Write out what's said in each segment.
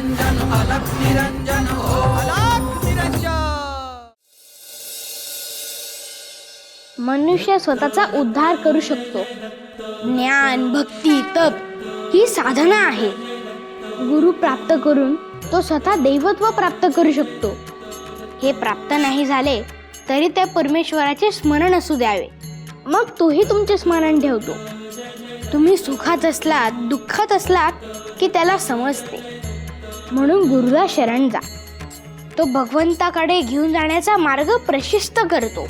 निरंजन अलख निरंजन हो अलख निरंजन। मनुष्य स्वतःचा उद्धार करू शकतो। ज्ञान, भक्ती, तप ही साधना आहे। गुरु प्राप्त करून तो स्वतः दैवत्व प्राप्त करू शकतो। हे प्राप्त नाही झाले तरी त्या परमेश्वराचे स्मरण असू द्यावे, मग तोही तुमचे स्मरण ठेवतो। तुम्ही सुखात असलात, दुःखात असलात की त्याला समजते, म्हणून गुरुला शरण जा। तो भगवंताकडे घेऊन जाण्याचा मार्ग प्रशस्त करतो।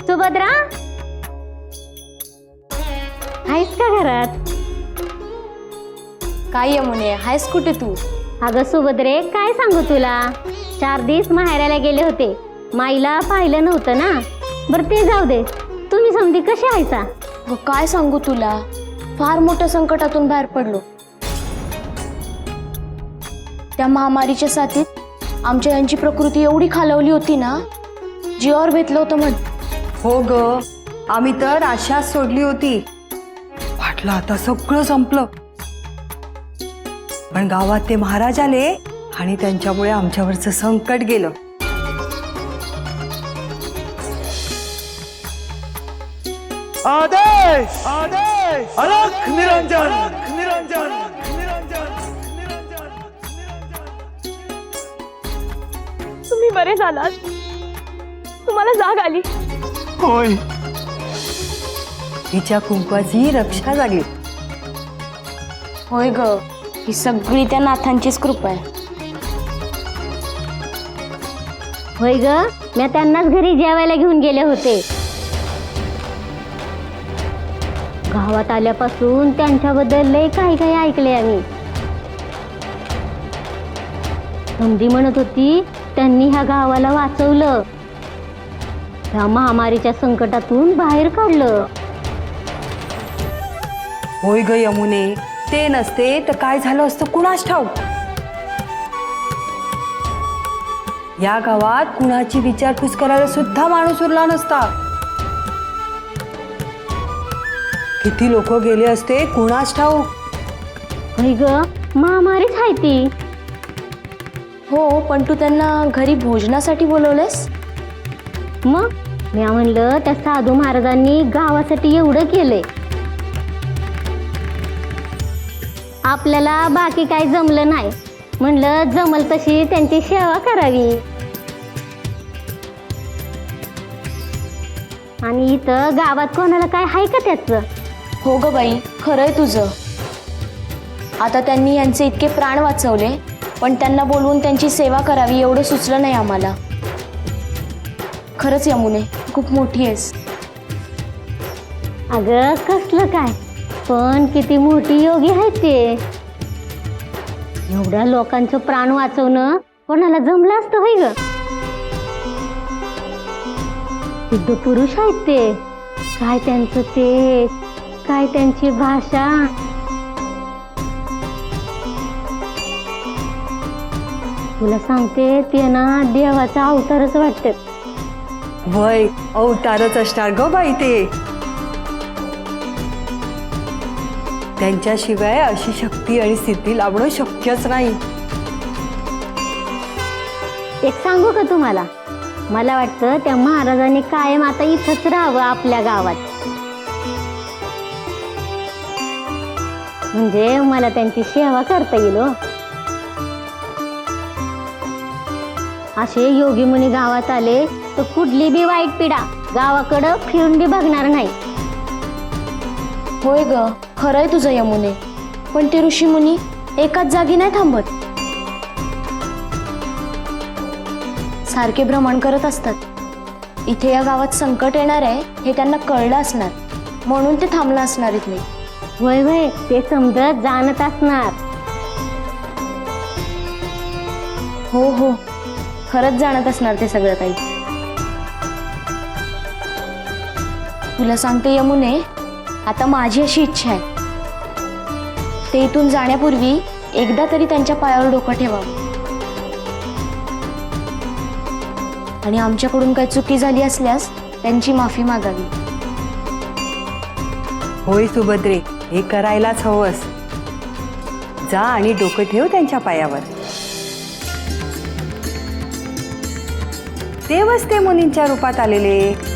सुभद्रा, आहेस का घरात? काय यमुने, आहेस कुठे तू? अगं सुभद्रे, काय सांगू तुला, 4 दिवस माहेराला गेले होते, माईला पाहिलं नव्हतं ना। बरं ते जाऊ दे, तुम्ही समधी कशी आहेसा? काय सांगू तुला, फार मोठ्या संकटातून बाहेर पडलो। त्या महामारीच्या साथीत आमच्या यांची प्रकृती एवढी खालवली होती ना, जीवावर बेतलं होतं म्हण। हो ग, आम्ही तर आशाच सोडली होती, वाटलं आता सगळं संपलं। पण गावात ते महाराज आले आणि त्यांच्यामुळे आमच्यावरचं संकट गेलं। आदेश आदेश अलख निरंजन निरंजन निरंजन निरंजन। तुम्ही बरे झालात, तुम्हाला जाग आली। होय, तिच्या कुंकवाची रक्षा झाली। होय ग, ही सगळी त्या नाथांचीच कृपा आहे। होय ग, मी त्यांनाच घरी जेवायला घेऊन गेले होते। गावात आल्यापासून त्यांच्याबद्दल लय काही काही ऐकले आम्ही। समधी म्हणत होती त्यांनी ह्या गावाला वाचवलं, ह्या महामारीच्या संकटातून बाहेर काढलं। होय ग यमुने, ते नसते तर काय झालं असतं कुणास ठाऊक। या गावात कुणाची विचारपूस करायला सुद्धा माणूस उरला नसता। किती लोक गेले असते कुणास ठाऊक। होय ग, महामारीच आहे ती। हो, पण तू त्यांना घरी भोजनासाठी बोलवलेस? मग मी म्हणलं त्या साधू महाराजांनी गावासाठी एवढं केलंय, आपल्याला बाकी काही जमलं नाही, म्हणलं जमल तशी त्यांची सेवा करावी। आणि इथं गावात कोणाला काय आहे का त्याचं? हो ग बाई, खरंय तुझं। आता त्यांनी यांचे इतके प्राण वाचवले, पण त्यांना बोलवून त्यांची सेवा करावी एवढं सुचलं नाही आम्हाला। खरंच यमुने, खूप मोठी आहेस। अगं कसलं काय, पण किती मोठी योगी आहे ते। एवढ्या लोकांचं प्राण वाचवणं कोणाला जमलं असतं होय ग? सिद्ध पुरुष आहेत ते, काय त्यांचं ते, काय त्यांची भाषा। तुला सांगते, ते ना देवाचा अवतारच वाटतात। वय अवतारच असणार ग बाई ते। त्यांच्याशिवाय अशी शक्ती आणि सिद्धी लाभणं शक्यच नाही। एक सांगू का तुम्हाला, मला वाटतं त्या महाराजांनी कायम आता इथंच राहावं आपल्या गावात, म्हणजे मला त्यांची सेवा करता येईल हो। असे योगी मुनी गावात आले तर कुठली बी वाईट पिढा गावाकडं फिरून बी बघणार नाही। होय ग, खरंय तुझं यमुने, पण ते ऋषी मुनी एकाच जागी नाही थांबत, सारखे भ्रमण करत असतात। इथे या गावात संकट येणार आहे हे त्यांना कळलं असणार, म्हणून ते थांबलं असणार इथे। वय वय, ते समजत जाणत असणार। हो हो, खरंच जाणत असणार ते सगळं काही। तुला सांगते यमुने, आता माझी अशी इच्छा आहे, ते इथून जाण्यापूर्वी एकदा तरी त्यांच्या पायावर डोकं ठेवावं आणि आमच्याकडून काही चुकी झाली असल्यास त्यांची माफी मागावी. होय सुभद्रे, हे करायलाच हवंस. जा आणि डोकं ठेव त्यांच्या पायावर. देवच ते मुनींच्या रूपात आलेले.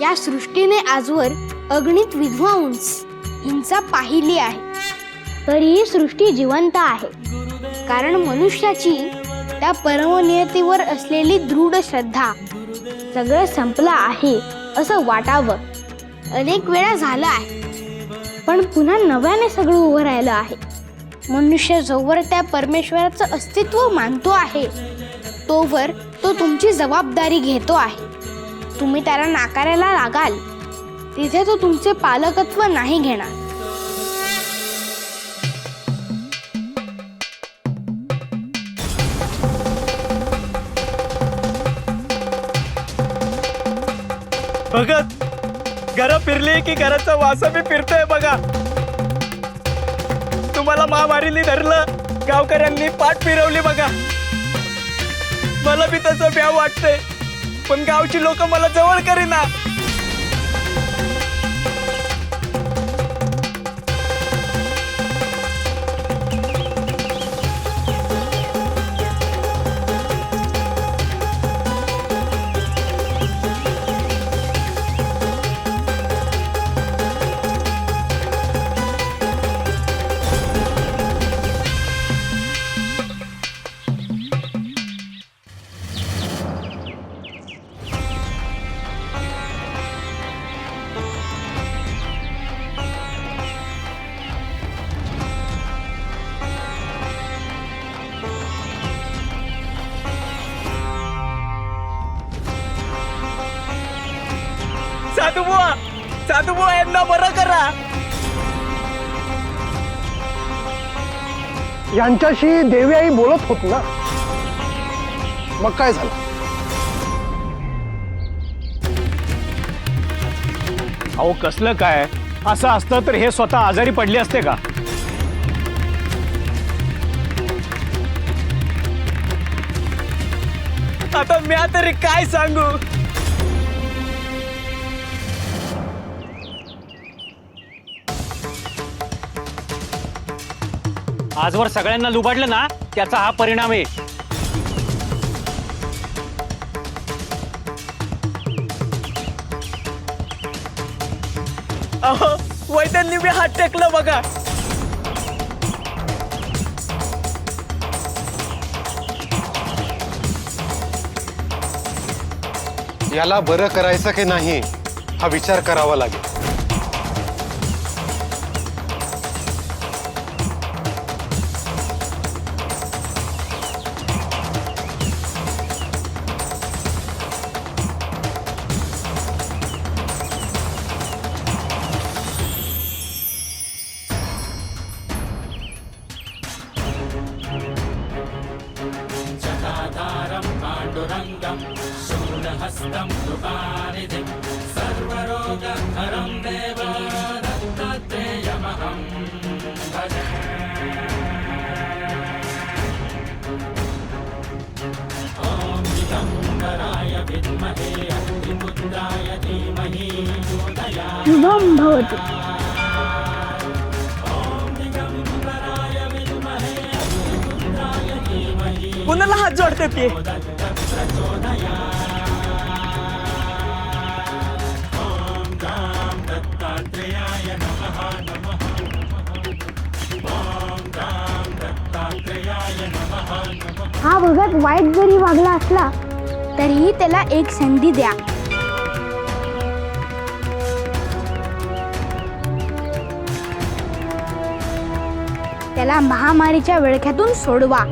या सृष्टीने आजवर अगणित विधवा उंच हिंसा पाहिली आहे, तरीही सृष्टी जिवंत आहे. कारण मनुष्याची त्या परमनियतीवर असलेली दृढ श्रद्धा. सगळं संपलं आहे असं वाटावं अनेक वेळा झालं आहे, पण पुन्हा नव्याने सगळं उभं राहिलं आहे. मनुष्य जोवर त्या परमेश्वराचं अस्तित्व मानतो आहे तोवर तो तुमची जबाबदारी घेतो आहे. तुम्ही त्याला नाकारायला लागाल तिथे तो तुमचे पालकत्व नाही घेणार. भगत, घरं फिरली की घराचा वासा बी फिरतोय बघा. तुम्हाला महामारीने धरलं, गावकऱ्यांनी पाठ फिरवली बघा. मला बी तसं भ्याव वाटतंय, पण गावची लोक मला जवळ करीना. साधुबुवा यांना बरं करा. यांच्याशी देवी आई बोलत होत ना, मग काय झालं? अहो कसलं काय, असं असतं तर हे स्वतः आजारी पडले असते का? आता म्या तरी काय सांगू. आजवर सगळ्यांना लुबाडलं ना, त्याचा हा परिणाम आहे. अहो वैद्यांनी मी हात टेकलं बघा. याला बरं करायचं की नाही हा विचार करावा लागेल. शुभम भवतु. कुणाला हात जोडते ती. हा भगत वाईट जरी वागला असला तरीही त्याला एक संधी द्या. त्याला महामारीच्या विळख्यातून सोडवा.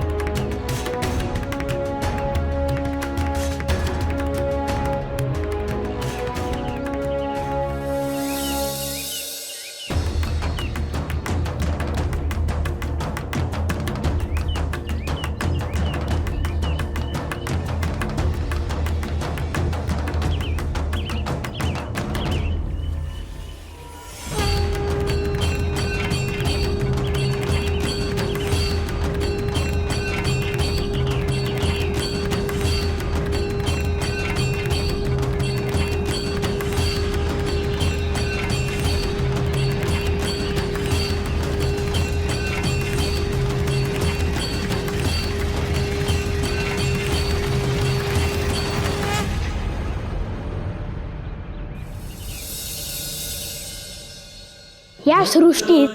या सृष्टीत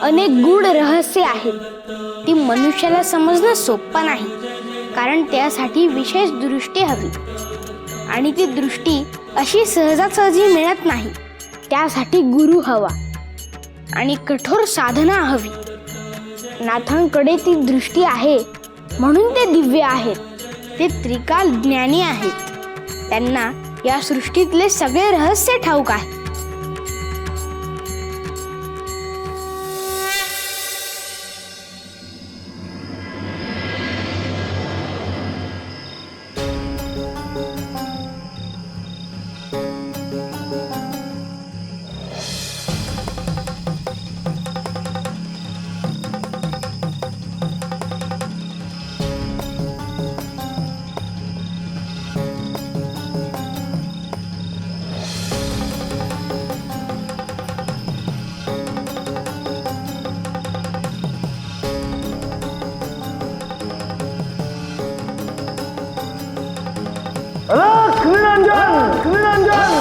अनेक गूढ रहस्य आहेत. ती मनुष्याला समजणं सोपं नाही, कारण त्यासाठी विशेष दृष्टी हवी आणि ती दृष्टी अशी सहजासहजी मिळत नाही. त्यासाठी गुरु हवा आणि कठोर साधना हवी. नाथांकडे ती दृष्टी आहे म्हणून ते दिव्य आहेत. ते त्रिकाल ज्ञानी आहेत. त्यांना या सृष्टीतले सगळे रहस्य ठाऊक आहे. अलख निरंजन निरंजन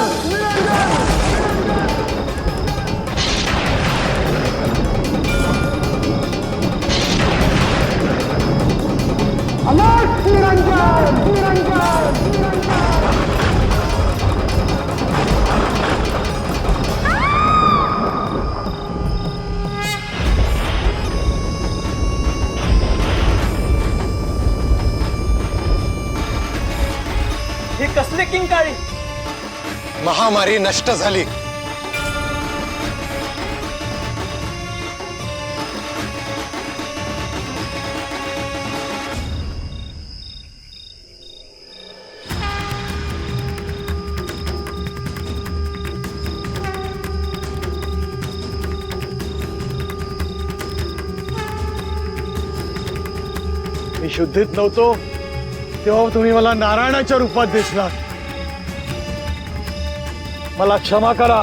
अलख निरंजन निरंजन हे कसले किंकाळी? महामारी नष्ट झाली. मी शुद्धीत नव्हतो तेव्हा तुम्ही मला नारायणाच्या रूपात दिसलात. मला क्षमा करा.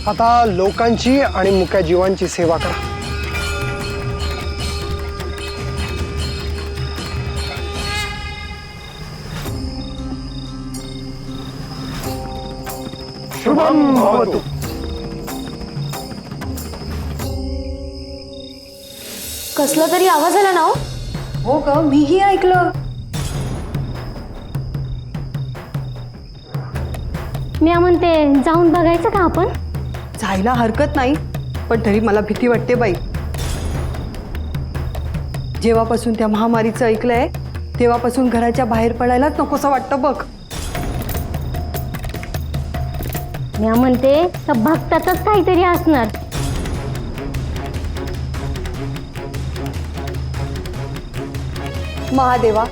आता लोकांची आणि मुक्या जीवांची सेवा करा. शुभम भवतु. कसला तरी आवाज आला ना. हो ग, मीही ऐकलं. मी म्हणते जाऊन बघायचं का आपण? जायला हरकत नाही, पण तरी मला भीती वाटते बाई. जेव्हापासून त्या महामारीचं ऐकलंय तेव्हापासून घराच्या बाहेर पडायलाच नकोसं वाटतं बघ. मी म्हणते त्या भक्तातच काहीतरी असणार. महादेवा,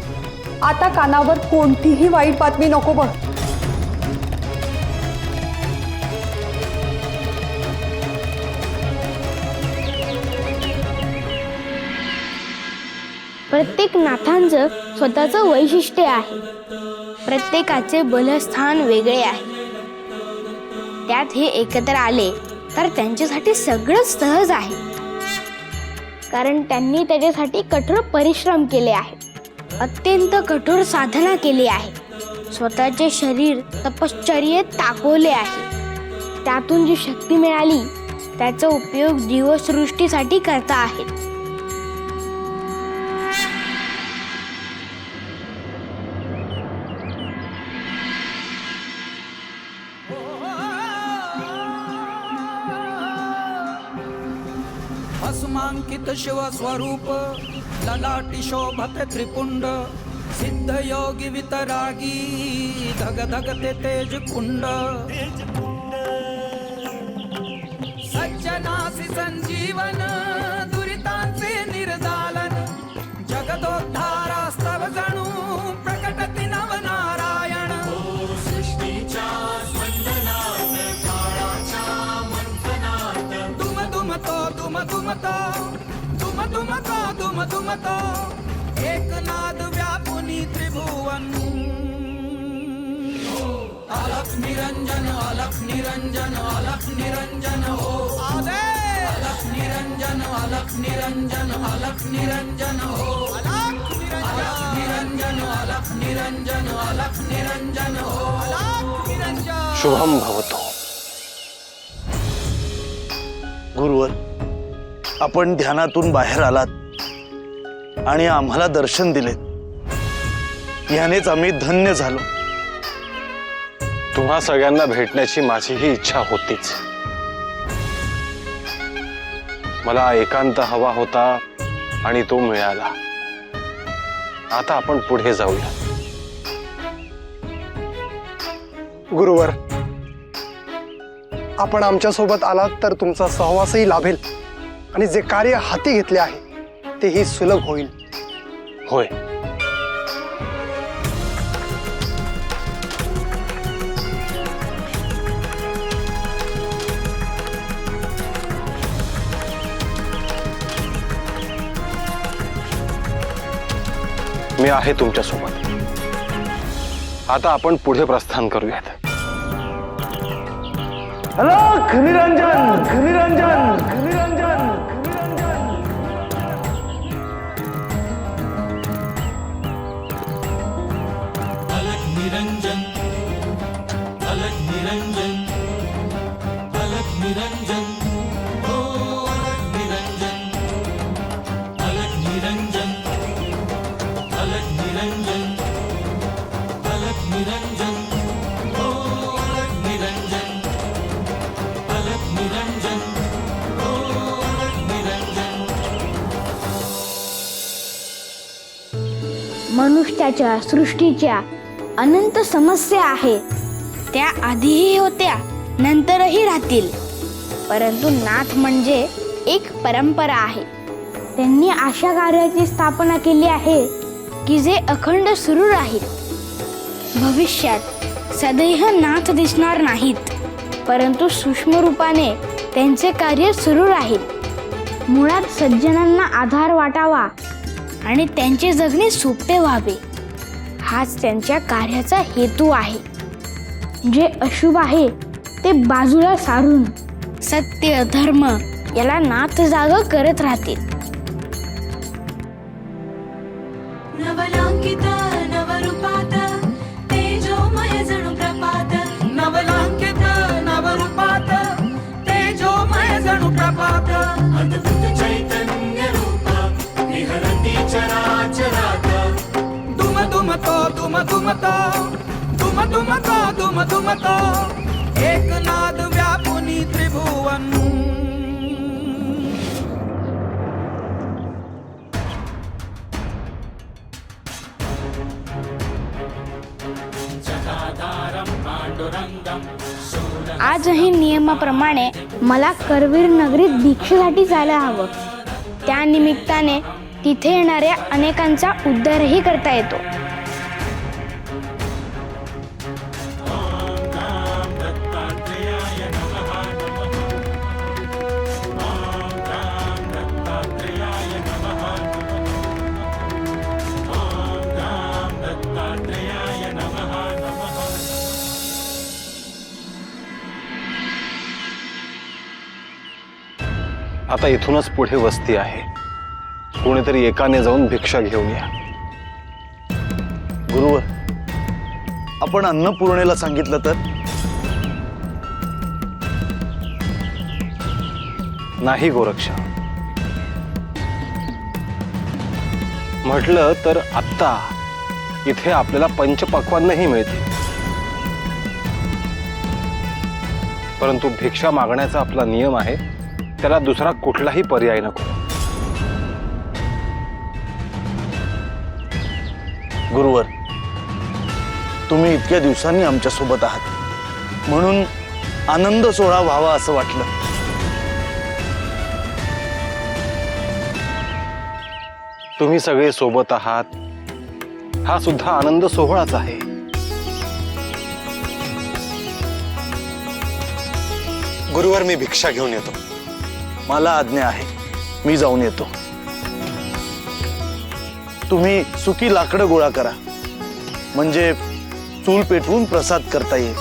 आता कानावर कोणतीही वाईट बातमी नको बघ. प्रत्येक नाथांचं स्वतःचं वैशिष्ट्य आहे. प्रत्येकाचे बलस्थान वेगळे आहे. त्यात हे एकत्र आले तर त्यांच्यासाठी सगळंच सहज आहे, कारण त्यांनी त्याच्यासाठी कठोर परिश्रम केले आहे. अत्यंत कठोर साधना केली आहे. स्वतःचे शरीर तपश्चर्येत टाकवले आहे. त्यातून जी शक्ती मिळाली त्याचा उपयोग जीवसृष्टीसाठी करता आहेत. भस्मांकित शिवस्वरूप ललाटी शोभते त्रिपुंड सिद्ध योगी वितरागी धग धगते तेज कुंड सज्जनासी संजीवन दुरितांचे निर्दालन जगदोद्धारास्तव जणू प्रकटति नवनारायण सृष्टीच्या स्पंदनात काळाच्या मंथनात दुम दुमतो दुम दुमतो दुम दुमतो दुम दुमतो एक नाद व्यापुनी त्रिभुवन अलख निरंजन अलख निरंजन अलख निरंजन हो आदे निरंजन अलख निरंजन अलख निरंजन हो अलख निरंजन अलख निरंजन अलख निरंजन हो अलख निरंजन। शुभम भवतो। गुरुवर, आपण ध्यानातून बाहेर आलात आणि आम्हाला दर्शन दिले, यानेच आम्ही धन्य झालो। तुम्हा सगळ्यांना भेटण्याची माझीही इच्छा होतीच। मला एकांत हवा होता आणि तो मिळाला। आता आपण पुढे जाऊया। गुरुवर, आपण आमच्या सोबत आलात तर तुमचा सहवासही लाभेल आणि जे कार्य हाती घेतले आहे तेही सुलभ होईल। होय, मी आहे तुमच्या सोबत। आता आपण पुढे प्रस्थान करूयात। अलख निरंजन निरंजन निरंजन। अलख निरंजन अलख निरंजन अलख निरंजन हो अलख निरंजन अलख निरंजन अलख निरंजन अलख निरंजन हो अलख निरंजन अलख निरंजन हो अलख निरंजन। मनुष्याच्या सृष्टीच्या अनंत समस्या आहेत, त्या आधीही होत्या नंतरही राहतील, परंतु नाथ म्हणजे एक परंपरा आहे। त्यांनी अशा कार्याची स्थापना केली आहे की जे अखंड सुरू राहील। भविष्यात सदैव नाथ दिसणार नाहीत, परंतु सूक्ष्म रूपाने त्यांचे कार्य सुरू राहील। मुळात सज्जनांना आधार वाटावा आणि त्यांचे जगणे सोपे व्हावे, हाच त्यांच्या कार्याचा हेतू आहे। जे अशुभ आहे ते बाजूला सारून सत्य धर्म याला नाथ जाग करत राहतील। नवलांकित नवरूपात तेजोमय जणू प्रपात नवलांकित नवरूपात तेजोमय जणू प्रपात अद्भुत चैतन्य रूप विहरती चराचरात दुम दुम तो दुम दुम तो दुम दुम तो दुम दुम तो एक नाद व्यापुनी त्रिभुवन। आजही नियमाप्रमाणे मला करवीर नगरीत भिक्षेसाठी जायला हवं। त्या निमित्ताने तिथे येणाऱ्या अनेकांचा उद्धारही करता येतो। आता इथूनच पुढे वस्ती आहे। कोणीतरी एकाने जाऊन भिक्षा घेऊन या। गुरुवर, आपण अन्नपूर्णेला सांगितलं तर? नाही गोरक्षा, म्हटलं तर आत्ता इथे आपल्याला पंचपक्वान्नही मिळतील, परंतु भिक्षा मागण्याचा आपला नियम आहे, त्याला दुसरा कुठलाही पर्याय नको। गुरुवर, तुम्ही इतक्या दिवसांनी आमच्या सोबत आहात म्हणून आनंद सोहळा व्हावा असं वाटलं। तुम्ही सगळे सोबत आहात, हा सुद्धा आनंद सोहळाच आहे। गुरुवर, मी भिक्षा घेऊन येतो। मला आज्ञा आहे, मी जाऊन येतो। तुम्ही सुकी लाकडं गोळा करा, म्हणजे चूल पेटवून प्रसाद करता येईल।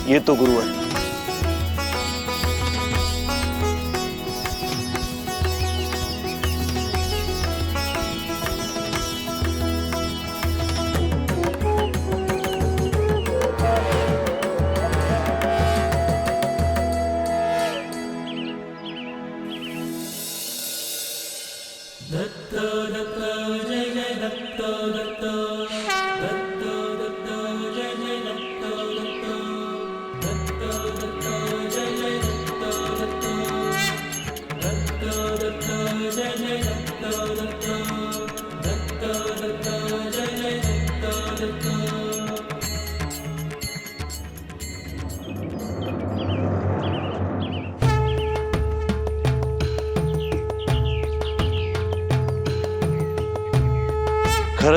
येतो गुरुवर। खरं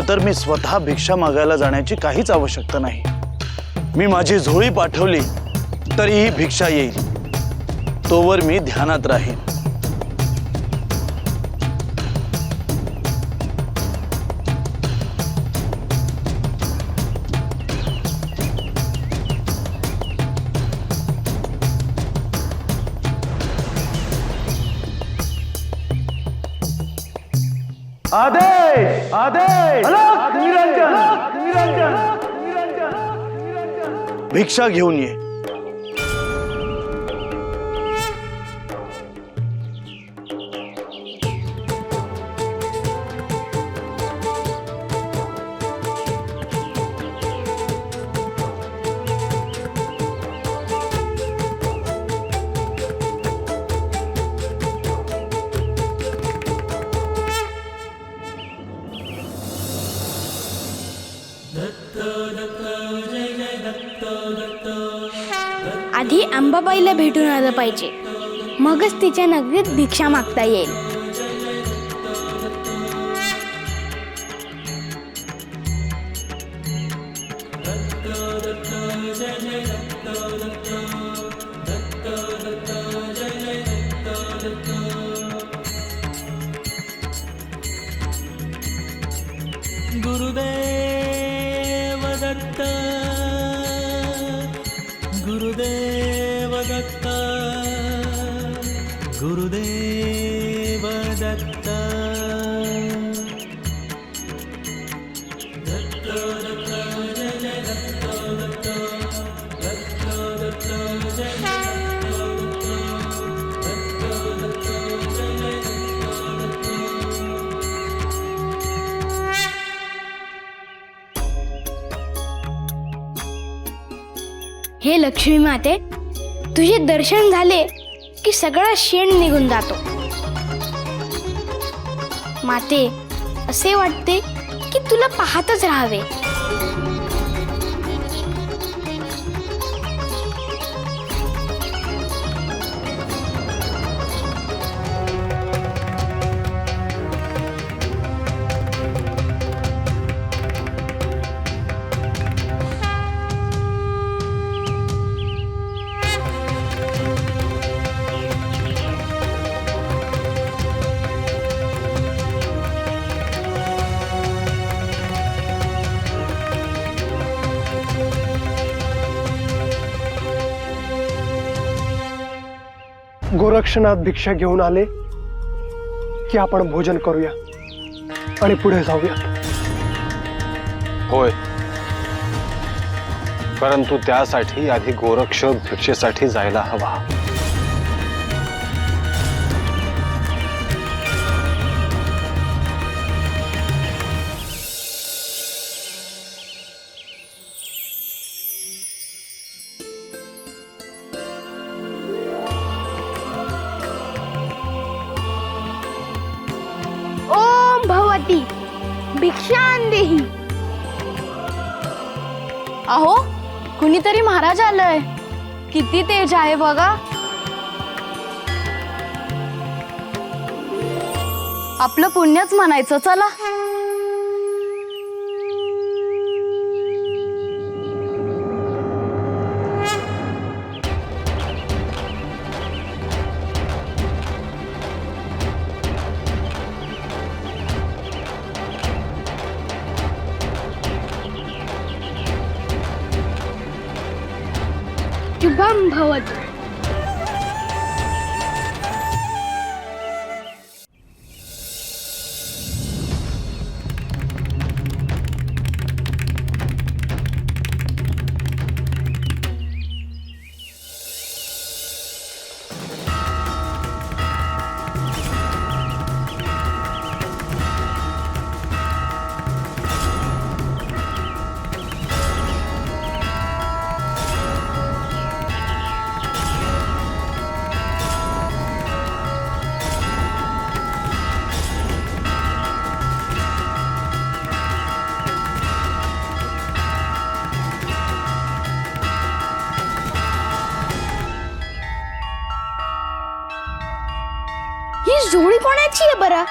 तर मी स्वतः भिक्षा मागायला जाण्याची काहीच आवश्यकता नाही. मी माझी झोळी पाठवली तरीही भिक्षा येईल. तोवर मी ध्यानात राहीन. आदेश आदेश भिक्षा घेऊन ये. आधी अंबाबाईला भेटून आलं पाहिजे, मगच तिच्या नगरीत भिक्षा मागता येईल. गुरुदेव दत्त गुरुदेव दत्त गुरुदेव दत्त. हे लक्ष्मी माते, तुझे दर्शन झाले की सगळा शेण निघून जातो. माते, असे वाटते की तुला पाहतच राहावे. गोरक्षनाथ भिक्षा घेऊन आले की आपण भोजन करूया आणि पुढे जाऊया. होय, परंतु त्यासाठी आधी गोरक्ष भिक्षेसाठी जायला हवा. ओम भगवती भिक्षां देही. अहो, कुणीतरी महाराज आलंय. किती तेज आहे बघा. आपलं पुण्यच म्हणायचं. चला. शुभम भवतु. जोडी कोणाची आहे बरं?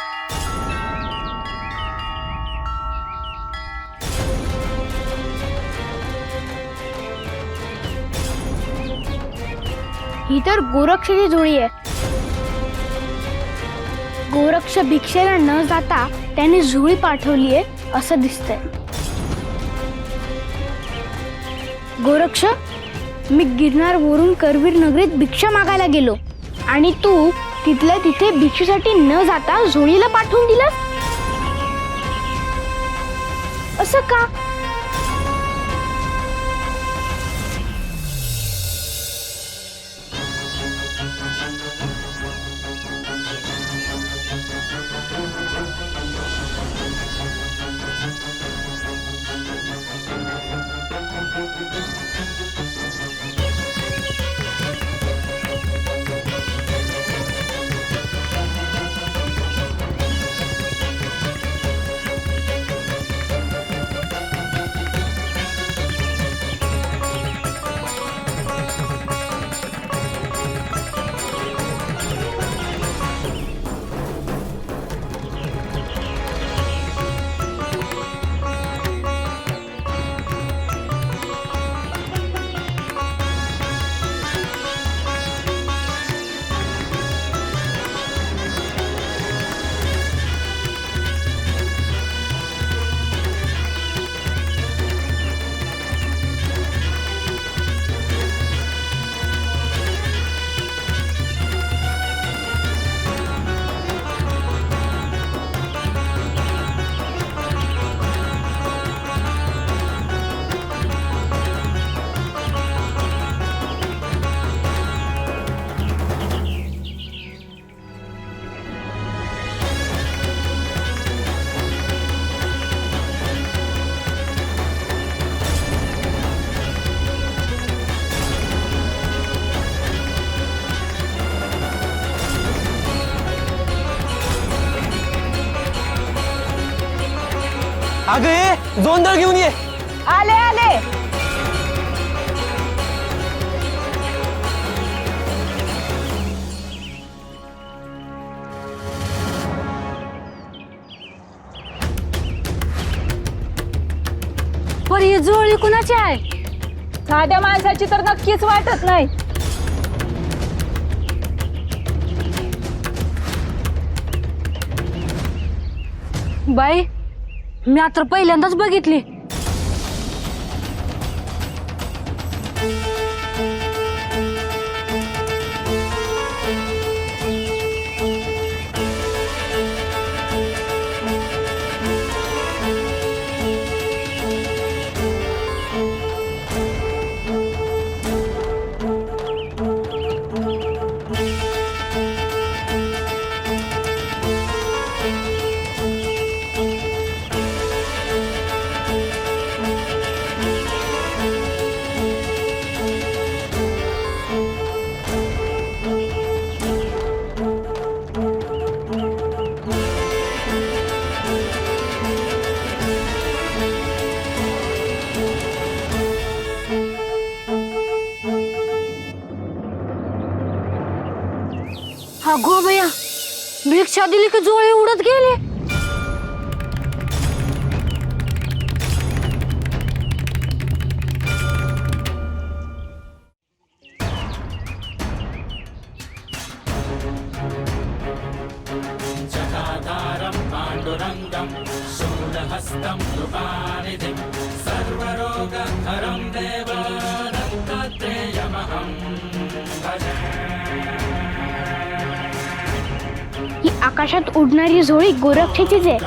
ही तर गोरक्षाची जोडी आहे. गोरक्ष भिक्षेला न जाता त्याने झोळी पाठवली आहे असं दिसतंय. गोरक्ष, मी गिरनार वरून करवीर नगरीत भिक्षा मागायला गेलो आणि तू तिथल्या तिथे भिक्षेसाठी न जाता झोळीला पाठवून दिलास, असं का? अगं ये जोंधळ घेऊन ये. आले आले. पण ही जोळी कुणाची आहे? साध्या माणसाची तर नक्कीच वाटत नाही. बाई, मी आता पहिल्यांदाच बघितली. अगो भैया, भिक्षा दिली की जोळी उडत गेली. ही आकाशात उडणारी झोळी गोरक्षाचीच आहे.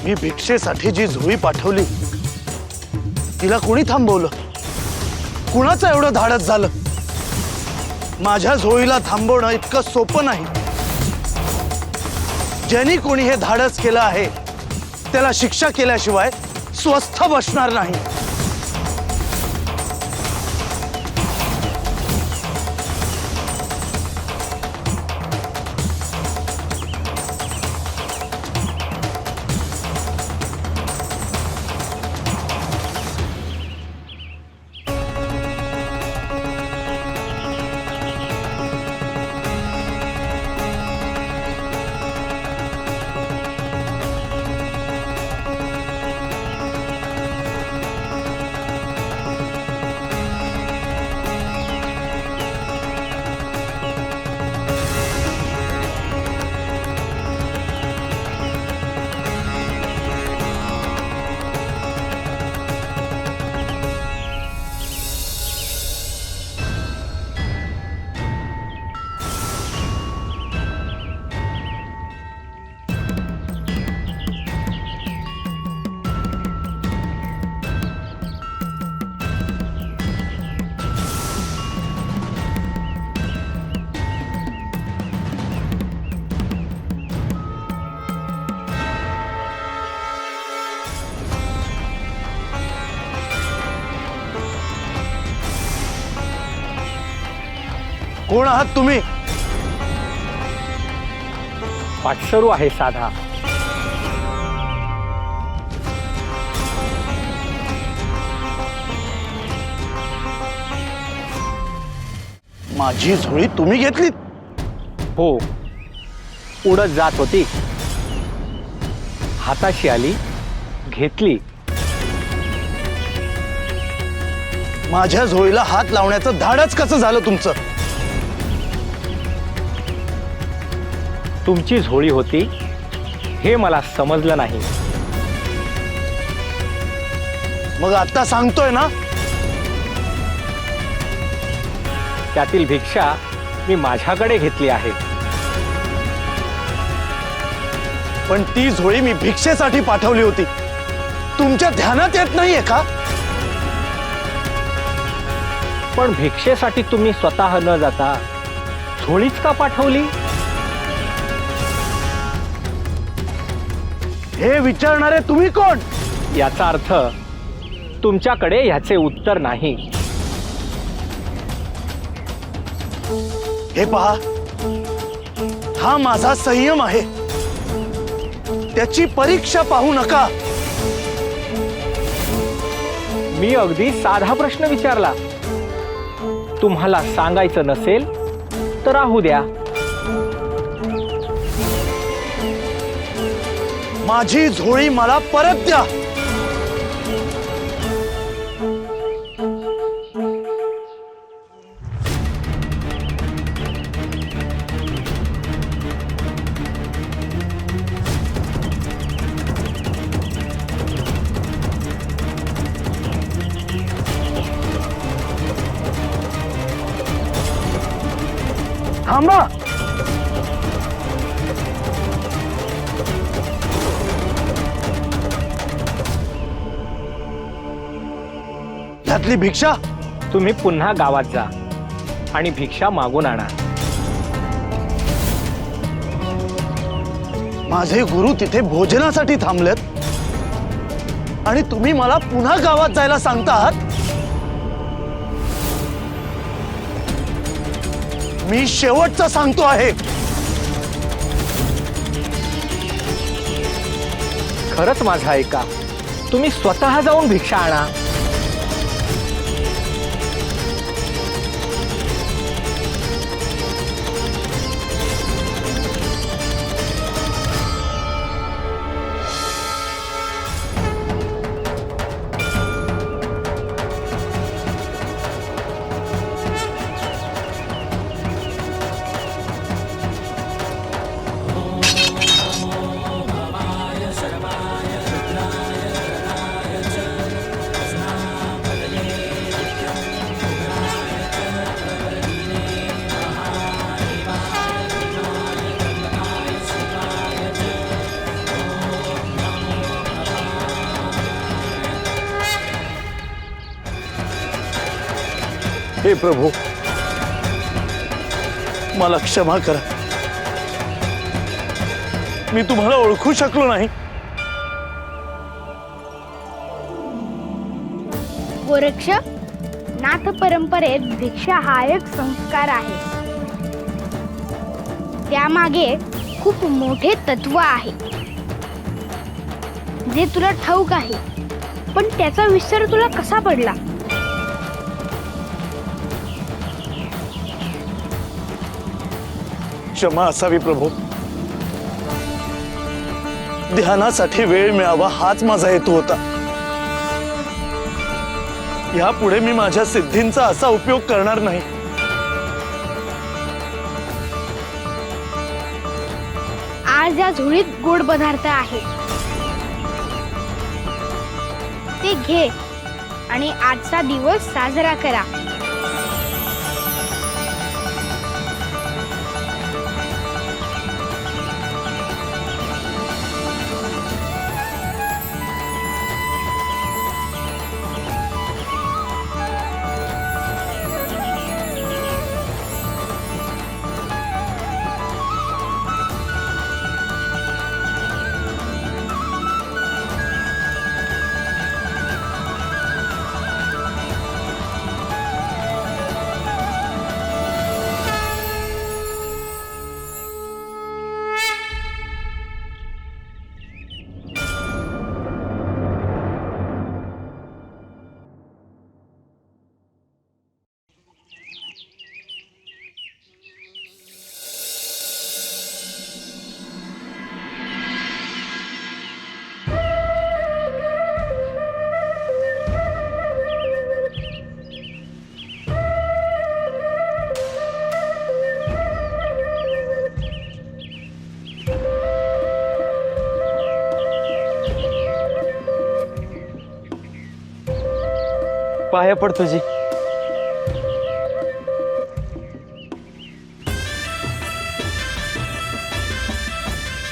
मी भिक्षेसाठी जी झोळी पाठवली तिला कोणी थांबवलं? कुणाचं एवढं धाडस झालं? माझ्या झोळीला थांबवणं इतकं सोपं नाही. ज्यांनी कोणी हे धाडस केलं आहे त्याला शिक्षा केल्याशिवाय स्वस्थ बसणार नाही. कोण आहात तुम्ही? पाठसरू आहे साधा. माझी झोळी तुम्ही घेतलीत? हो, उडत जात होती, हाताशी आली, घेतली. माझ्या झोळीला हात लावण्याचं धाडच कसं झालं तुमचं? तुमची झोळी होती हे मला समजलं नाही. मग आता सांगतोय ना, त्यातील भिक्षा मी माझ्याकडे घेतली आहे. पण ती झोळी मी भिक्षेसाठी पाठवली होती. तुमच्या ध्यानात येत नाहीये का? पण भिक्षेसाठी तुम्ही स्वतः न जाता झोळीच का पाठवली? हे विचारणारे तुम्ही कोण? याचा अर्थ तुमच्याकडे ह्याचे उत्तर नाही. हे पहा, हा माझा संयम आहे. त्याची परीक्षा पाहू नका. मी अगदी साधा प्रश्न विचारला. तुम्हाला सांगायचं नसेल तर राहू द्या. माझी झोळी मला परत द्या. थांबा. यातली भिक्षा तुम्ही पुन्हा गावात जा आणि भिक्षा मागून आणा. माझे गुरु तिथे भोजनासाठी थांबलेत आणि तुम्ही मला पुन्हा गावात जायला सांगता आहात? मी शेवटचं सांगतो आहे. खरंच माझा ऐका, तुम्ही स्वतः जाऊन भिक्षा आणा. हे प्रभू, मला क्षमा करा. मी तुम्हाला ओळखू शकलो नाही. गोरक्ष, नाथ परंपरेत भिक्षा हा एक संस्कार आहे. त्यामागे खूप मोठे तत्व आहे जे तुला ठाऊक आहे, पण त्याचा विसर तुला कसा पडला? क्षमा असावी प्रभू. ध्यानासाठी वेळ मिळावा हाच माझा हेतू होता. यापुढे मी माझ्या सिद्धींचा असा उपयोग करणार नाही. आज या झोळीत गोड पदार्थ आहे, ते घे आणि आजचा दिवस साजरा करा. पाया पड तुझी.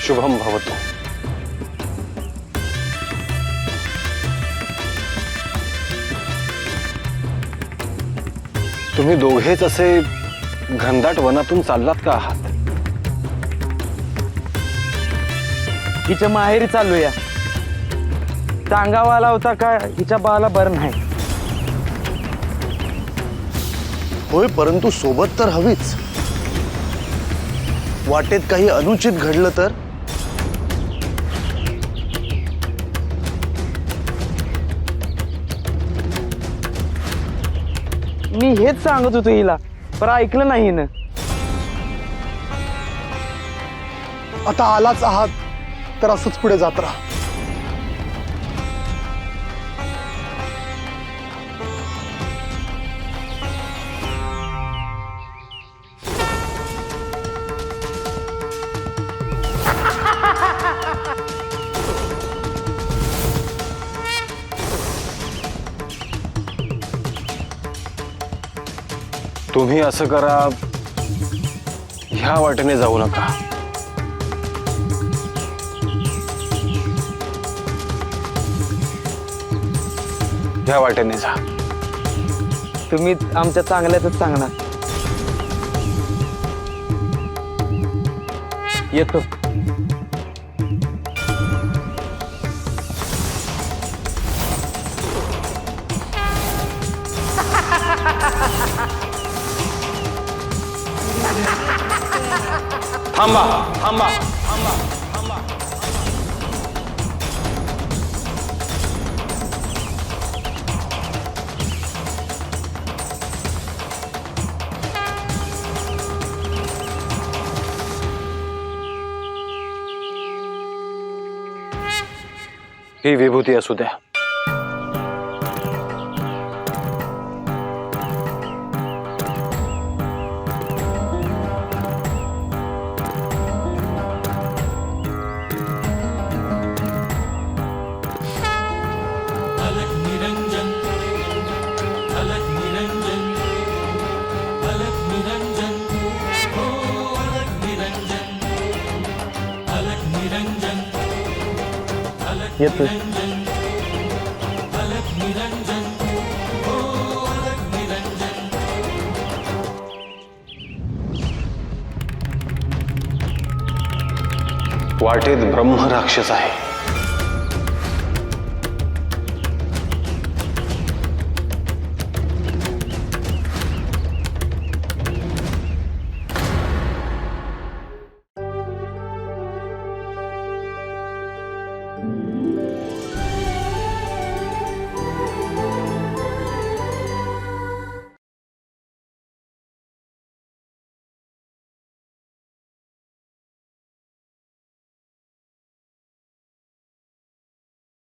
शुभम भवतु. तुम्ही दोघेच असे घनदाट वनातून चाललात का आहात? हिच्या माहेरी चालूया. सांगावा आला होता का हिच्या बाळाला बरं नाही? होय, परंतु सोबत तर हवीच. वाटेत काही अनुचित घडलं तर? मी हेच सांगत होतो हिला, पण ऐकलं नाही ना. आता आलाच आहात तर असंच पुढे जात राहा. तुम्ही असं करा, ह्या वाटेने जाऊ नका. ह्या वाटेने जा. तुम्ही आमच्या चांगल्यातच सांगणार. येतो. थांबा थांबा थांबा. ही विभूती असू द्या. अलग निरंजन, अलग निरंजन, अलग निरंजन, हो अलग निरंजन, अलग निरंजन, अलग येतो. निरंजन, अलग निरंजन, हो अलग निरंजन, वाटेत ब्रह्म राक्षस आहे.